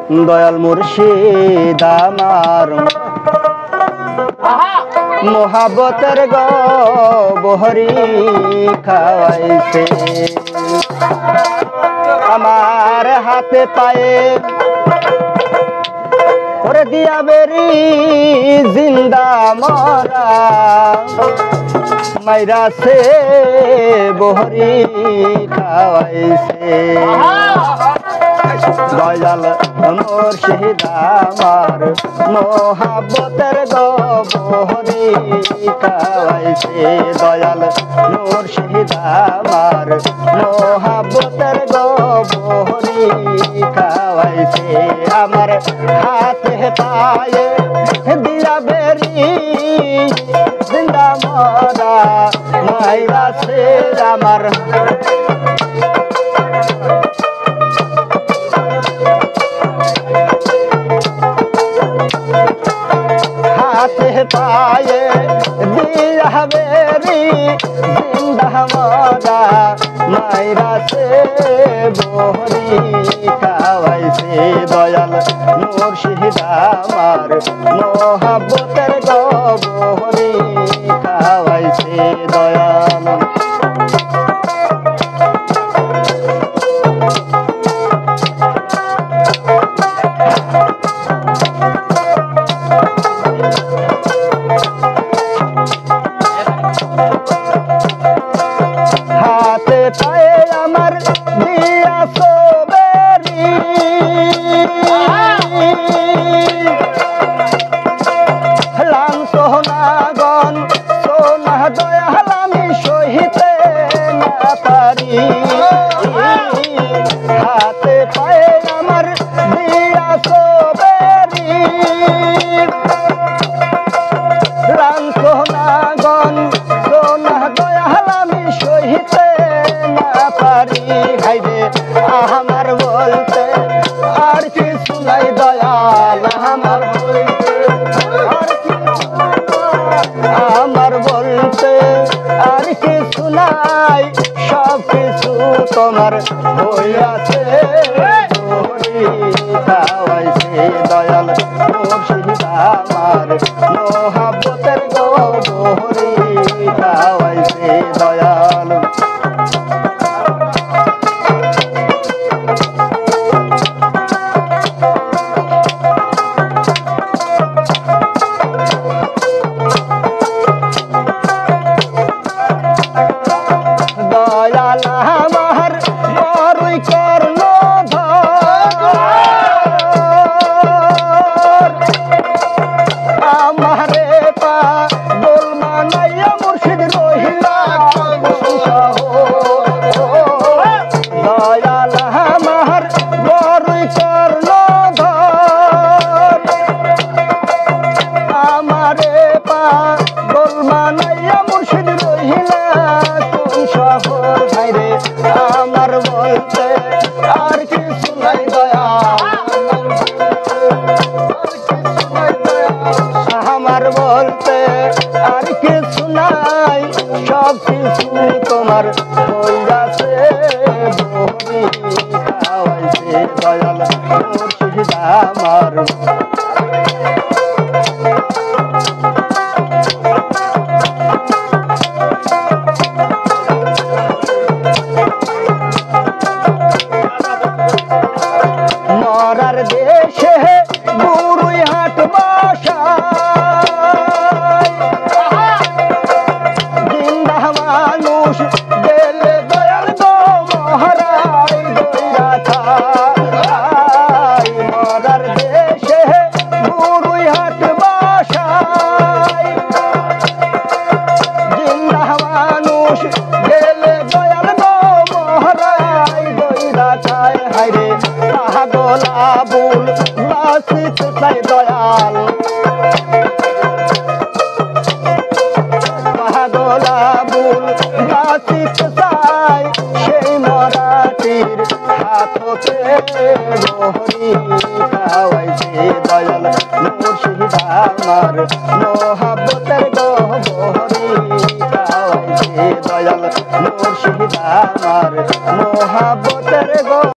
দয়াল মুর্শিদ আমার মোহাবতের গহরি খাওয়াইছে আমার হাতে পায়ে ওরে দিয়া বেরি জিন্দা মরা মাইরা সে বহরি খাওয়াইছে দয়াল মুর্শিদ আমার মোহাবতের গহরি খাওয়াইছে দয়াল মুর্শিদ আমার মোহাবতের গহরি খাওয়াইছে আমার হাতে পায়ে দিয়া বেরি জিন্দা মরা মাইরা সে আমার হাতে পায়ে দিয়া বেরি জিন্দা মরা মাইরা সে বহরি খাওয়াইছে দয়াল মুর্শিদ আমার মোহাবতের গহরি খাওয়াইছে দয়াল হাতে পায়ে আমার দিয়া সবেরি লাম সোনাগন সোনা দয়াল আমি সহিতে না পারি হাতে পায়ে আমার দিয়া সবেরি লাম সোনাগন সোনা দয়াল আমি সহিতে না পারি হাইরে আমার বলতে আর কিছু নাই দয়াল আমার বলতে আমার বলতে আর কিছু নাই সব কিছু তোমার হইয়াছে খাওয়াইছে দয়াল মুর্শিদ আমার মোহাবতের গহরি খাওয়াইছে দয়াল দয়াল আমার বড়ই করল আমারে পা গোল মানাইয়া মুর্শিদ রহিলা দয়াল আমার বড়ই করল আমারে পা গোল মানাইয়া মুর্শিদ রহিলা শহর ভাইরে আমার বলতে আর কিছু নাই দয়াল আমার বলতে আর কিছু নাই সব কিছু তোমার হইয়াছে বহরি খাওয়াইছে দয়াল মুর্শিদ আমার মরার দেশে বুড়ুই হাট বাসা জিন্দা মানুষ গেলে দয়াল গো মহারাই দইরা খাই মরার দেশে বুড়ুই হাট বাসা জিন্দা মানুষ গেলে দয়াল গো মহারাই দইরা খায় হাইরে পাগল আবুল বাসিত চাই দয়াল পাগল আবুল বাসিত চাই সেই মরাটির হাততে গহরি খাওয়াইছে দয়াল মুর্শিদ আমার মোহাবতের গহরি খাওয়াইছে দয়াল মুর্শিদ আমার মোহাবত